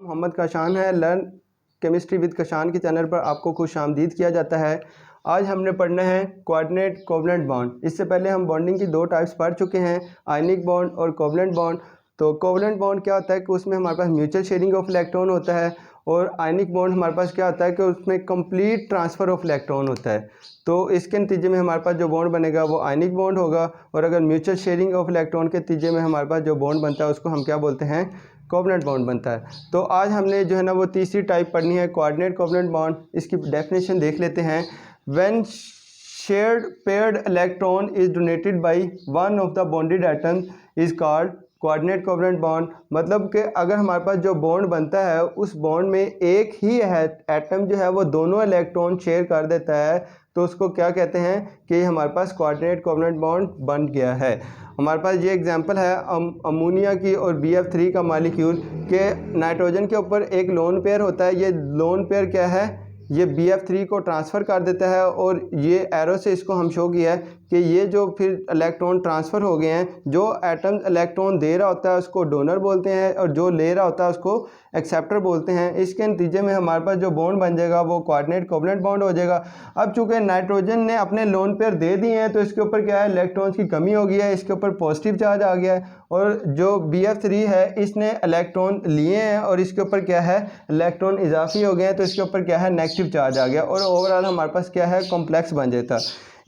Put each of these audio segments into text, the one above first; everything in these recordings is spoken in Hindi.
मोहम्मद काशान है। लर्न केमिस्ट्री विद काशान के चैनल पर आपको खुशामदीद किया जाता है। आज हमने पढ़ना है कोऑर्डिनेट कोवलेंट बॉन्ड। इससे पहले हम बॉन्डिंग की दो टाइप्स पढ़ चुके हैं, आयनिक बॉन्ड और कोवलेंट बॉन्ड। तो कोवलेंट बॉन्ड क्या होता है कि उसमें हमारे पास म्यूचुअल शेयरिंग ऑफ इलेक्ट्रॉन होता है, और आयनिक बॉन्ड हमारे पास क्या होता है कि उसमें कंप्लीट ट्रांसफ़र ऑफ इलेक्ट्रॉन होता है। तो इसके नतीजे में हमारे पास जो बॉन्ड बनेगा वो आयनिक बॉन्ड होगा, और अगर म्यूचुअल शेयरिंग ऑफ इलेक्ट्रॉन के नतीजे में हमारे पास जो बॉन्ड बनता है उसको हम क्या बोलते हैं, कोवलेंट बॉन्ड बनता है। तो आज हमने जो है ना वो तीसरी टाइप पढ़नी है, कोऑर्डिनेट कोवलेंट बॉन्ड। इसकी डेफिनेशन देख लेते हैं। When shared paired electron is donated by one of the bonded atom is called coordinate covalent bond. मतलब कि अगर हमारे पास जो बॉन्ड बनता है उस बॉन्ड में एक ही एटम जो है वो दोनों इलेक्ट्रॉन शेयर कर देता है, तो उसको क्या कहते हैं कि हमारे पास कोऑर्डिनेट कोवलेंट बॉन्ड बन गया है। हमारे पास ये एग्जांपल है अमोनिया की और BF3 का मालिक्यूल के नाइट्रोजन के ऊपर एक लोन पेयर होता है। ये लोन पेयर क्या है, ये BF3 को ट्रांसफ़र कर देता है, और ये एरो से इसको हम शो किया है कि ये जो फिर इलेक्ट्रॉन ट्रांसफ़र हो गए हैं, जो एटम इलेक्ट्रॉन दे रहा होता है उसको डोनर बोलते हैं, और जो ले रहा होता है उसको एक्सेप्टर बोलते हैं। इसके नतीजे में हमारे पास जो बॉन्ड बन जाएगा वो कोऑर्डिनेट कोवलेंट बॉन्ड हो जाएगा। अब चूँकि नाइट्रोजन ने अपने लोन पेयर दे दिए हैं तो इसके ऊपर क्या है, इलेक्ट्रॉन्स की कमी हो गई है, इसके ऊपर पॉजिटिव चार्ज आ गया है, और जो BF3 है इसने इलेक्ट्रॉन लिए हैं और इसके ऊपर क्या है, इलेक्ट्रॉन इजाफी हो गए हैं, तो इसके ऊपर क्या है, नेगेटिव चार्ज आ गया, और ओवरऑल हमारे पास क्या है, कॉम्प्लेक्स बन जाता।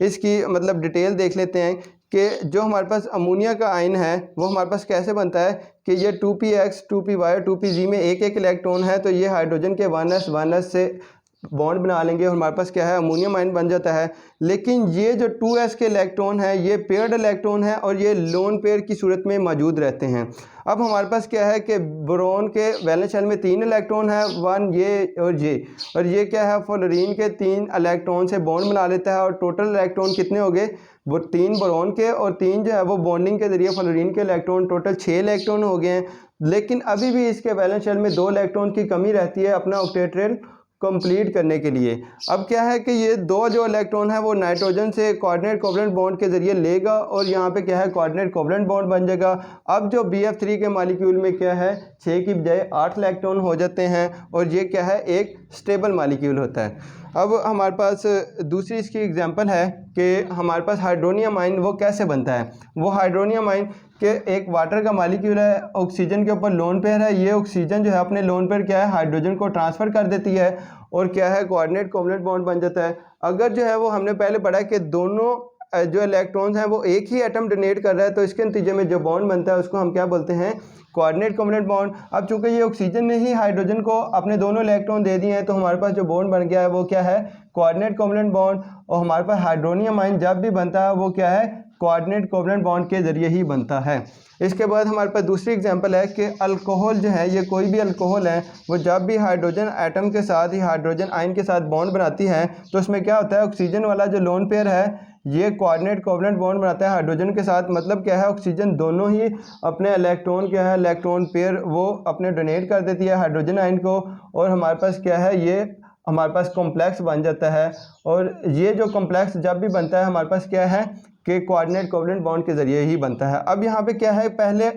इसकी मतलब डिटेल देख लेते हैं कि जो हमारे पास अमोनिया का आयन है वो हमारे पास कैसे बनता है कि ये 2px 2py 2pg में एक एक इलेक्ट्रॉन है, तो ये हाइड्रोजन के 1s से बॉन्ड बना लेंगे और हमारे पास क्या है, अमोनियम आयन बन जाता है। लेकिन ये जो 2s के इलेक्ट्रॉन है ये पेयर्ड इलेक्ट्रॉन है, और ये लोन पेयर की सूरत में मौजूद रहते हैं। अब हमारे पास क्या है कि बोरोन के वैलेंस शेल में 3 इलेक्ट्रॉन है, 1 ये और ये क्या है, फ्लोरीन के 3 इलेक्ट्रॉन से बॉन्ड बना लेता है, और टोटल इलेक्ट्रॉन कितने हो गए, वो 3 बोरोन के और 3 जो है वो बॉन्डिंग के जरिए फ्लोरीन के इलेक्ट्रॉन, टोटल 6 इलेक्ट्रॉन हो गए हैं। लेकिन अभी भी इसके वैलेंस शेल में 2 इलेक्ट्रॉन की कमी रहती है अपना ऑक्टेट्रियल कंप्लीट करने के लिए। अब क्या है कि ये 2 जो इलेक्ट्रॉन है वो नाइट्रोजन से कोऑर्डिनेट कोवलेंट बॉन्ड के जरिए लेगा, और यहाँ पे क्या है, कोऑर्डिनेट कोवलेंट बॉन्ड बन जाएगा। अब जो BF3 के मालिक्यूल में क्या है, 6 की बजाय 8 इलेक्ट्रॉन हो जाते हैं, और ये क्या है, एक स्टेबल मालिक्यूल होता है। अब हमारे पास दूसरी इसकी एग्जांपल है कि हमारे पास हाइड्रोनियम आयन वो कैसे बनता है। वो हाइड्रोनियम आयन के एक वाटर का मालिक्यूल है, ऑक्सीजन के ऊपर लोन पेयर है। ये ऑक्सीजन जो है अपने लोन पेयर क्या है, हाइड्रोजन को ट्रांसफ़र कर देती है, और क्या है, कोऑर्डिनेट कोवलेंट बॉन्ड बन जाता है। अगर जो है वो हमने पहले पढ़ा है कि दोनों जो इलेक्ट्रॉन्स हैं वो एक ही एटम डोनेट कर रहा है, तो इसके नतीजे में जो बॉन्ड बनता है उसको हम क्या बोलते हैं, कोऑर्डिनेट कोवलेंट बॉन्ड। अब चूंकि ये ऑक्सीजन ने ही हाइड्रोजन को अपने दोनों इलेक्ट्रॉन दे दिए हैं, तो हमारे पास जो बॉन्ड बन गया है वो क्या है, कोऑर्डिनेट कोवलेंट बॉन्ड। और हमारे पास हाइड्रोनियम आयन जब भी बनता है वो क्या है, कोऑर्डिनेट कोवलेंट बॉन्ड के जरिए ही बनता है। इसके बाद हमारे पास दूसरी एग्जांपल है कि अल्कोहल जो है, ये कोई भी अल्कोहल है, वो जब भी हाइड्रोजन एटम के साथ ही हाइड्रोजन आयन के साथ बॉन्ड बनाती है तो उसमें क्या होता है, ऑक्सीजन वाला जो लोन पेयर है ये कोऑर्डिनेट कोवलेंट बॉन्ड बनाता है हाइड्रोजन के साथ। मतलब क्या है, ऑक्सीजन दोनों ही अपने इलेक्ट्रॉन क्या है, इलेक्ट्रॉन पेयर वो अपने डोनेट कर देती है हाइड्रोजन आयन को, और हमारे पास क्या है, ये हमारे पास कॉम्प्लेक्स बन जाता है। और ये जो कॉम्प्लेक्स जब भी बनता है हमारे पास क्या है कि कोऑर्डिनेट कोवलेंट बॉन्ड के जरिए ही बनता है। अब यहाँ पे क्या है, पहले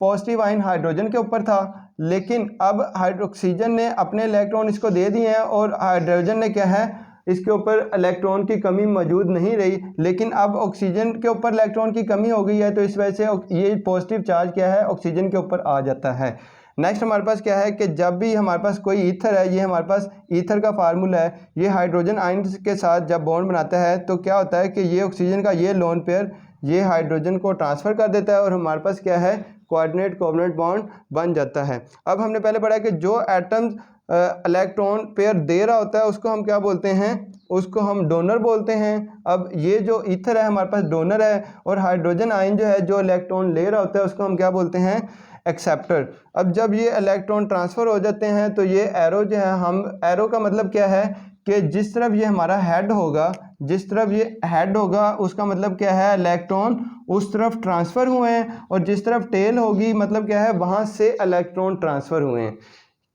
पॉजिटिव आयन हाइड्रोजन के ऊपर था, लेकिन अब ऑक्सीजन ने अपने इलेक्ट्रॉन इसको दे दिए हैं, और हाइड्रोजन ने क्या है, इसके ऊपर इलेक्ट्रॉन की कमी मौजूद नहीं रही। लेकिन अब ऑक्सीजन के ऊपर इलेक्ट्रॉन की कमी हो गई है, तो इस वजह से ये पॉजिटिव चार्ज क्या है, ऑक्सीजन के ऊपर आ जाता है। नेक्स्ट हमारे पास क्या है कि जब भी हमारे पास कोई ईथर है, ये हमारे पास ईथर का फार्मूला है, ये हाइड्रोजन आयन के साथ जब बॉन्ड बनाता है तो क्या होता है कि ये ऑक्सीजन का ये लोन पेयर ये हाइड्रोजन को ट्रांसफ़र कर देता है, और हमारे पास क्या है, कोऑर्डिनेट कोवलेंट बॉन्ड बन जाता है। अब हमने पहले पढ़ा कि जो एटम इलेक्ट्रॉन पेयर दे रहा होता है उसको हम क्या बोलते हैं, उसको हम डोनर बोलते हैं। अब ये जो ईथर है हमारे पास डोनर है, और हाइड्रोजन आयन जो है जो इलेक्ट्रॉन ले रहा होता है उसको हम क्या बोलते हैं, एक्सेप्टर। अब जब ये इलेक्ट्रॉन ट्रांसफ़र हो जाते हैं तो ये एरो जो है, हम एरो का मतलब क्या है कि जिस तरफ ये हमारा हेड होगा, जिस तरफ ये हेड होगा उसका मतलब क्या है, इलेक्ट्रॉन उस तरफ ट्रांसफ़र हुए हैं, और जिस तरफ टेल होगी मतलब क्या है, वहाँ से इलेक्ट्रॉन ट्रांसफ़र हुए हैं।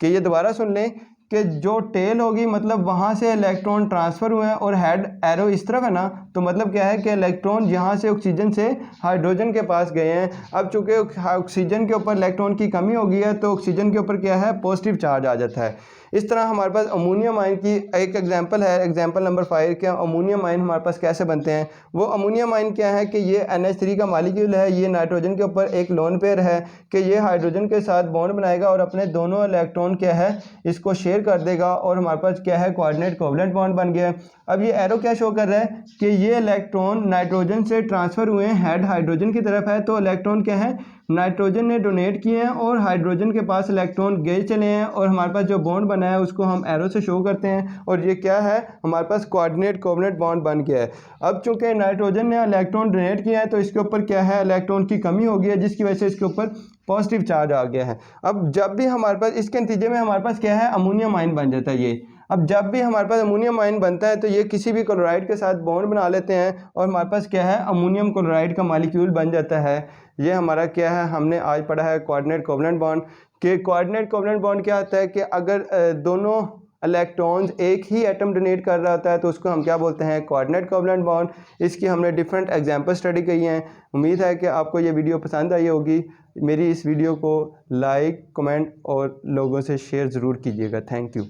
कि ये दोबारा सुन लें कि जो टेल होगी मतलब वहाँ से इलेक्ट्रॉन ट्रांसफ़र हुए हैं और हेड एरो इस तरफ है ना, तो मतलब क्या है कि इलेक्ट्रॉन यहाँ से ऑक्सीजन से हाइड्रोजन के पास गए हैं। अब चूँकि ऑक्सीजन के ऊपर इलेक्ट्रॉन की कमी हो गई है तो ऑक्सीजन के ऊपर क्या है, पॉजिटिव चार्ज आ जाता है। इस तरह हमारे पास अमोनियम आयन की एक एग्जांपल है, एग्जांपल नंबर 5 के अमोनियम आयन हमारे पास कैसे बनते हैं। वो अमोनियम आयन क्या है कि ये NH3 का मॉलिक्यूल है, ये नाइट्रोजन के ऊपर एक लोन पेयर है कि ये हाइड्रोजन के साथ बॉन्ड बनाएगा और अपने दोनों इलेक्ट्रॉन क्या है इसको शेयर कर देगा और हमारे पास क्या है कोऑर्डिनेट कोवलेंट बॉन्ड बन गया। अब ये एरो क्या शो कर रहा है कि ये इलेक्ट्रॉन नाइट्रोजन से ट्रांसफ़र हुए हैं, हेड हाइड्रोजन की तरफ है, तो इलेक्ट्रॉन क्या है नाइट्रोजन ने डोनेट किए हैं और हाइड्रोजन के पास इलेक्ट्रॉन गए चले हैं और हमारे पास जो बॉन्ड बना है उसको हम एरो से शो करते हैं और ये क्या है हमारे पास कोऑर्डिनेट कोवलेंट बॉन्ड बन गया है। अब चूंकि नाइट्रोजन ने इलेक्ट्रॉन डोनेट किया है तो इसके ऊपर क्या है इलेक्ट्रॉन की कमी हो गई है जिसकी वजह से इसके ऊपर पॉजिटिव चार्ज आ गया है। अब जब भी हमारे पास इसके नतीजे में हमारे पास क्या है अमोनियम आयन बन जाता है ये। अब जब भी हमारे पास अमोनियम आयन बनता है तो ये किसी भी क्लोराइड के साथ बॉन्ड बना लेते हैं और हमारे पास क्या है अमोनियम क्लोराइड का मॉलिक्यूल बन जाता है। ये हमारा क्या है हमने आज पढ़ा है कोऑर्डिनेट कोवलेंट बॉन्ड। कि कोऑर्डिनेट कोवलेंट बॉन्ड क्या होता है कि अगर दोनों इलेक्ट्रॉन्स एक ही एटम डोनेट कर रहा होता है तो उसको हम क्या बोलते हैं कोऑर्डिनेट कोवलेंट बॉन्ड। इसकी हमने डिफरेंट एग्जांपल स्टडी की हैं। उम्मीद है कि आपको ये वीडियो पसंद आई होगी। मेरी इस वीडियो को लाइक कमेंट और लोगों से शेयर ज़रूर कीजिएगा। Thank you.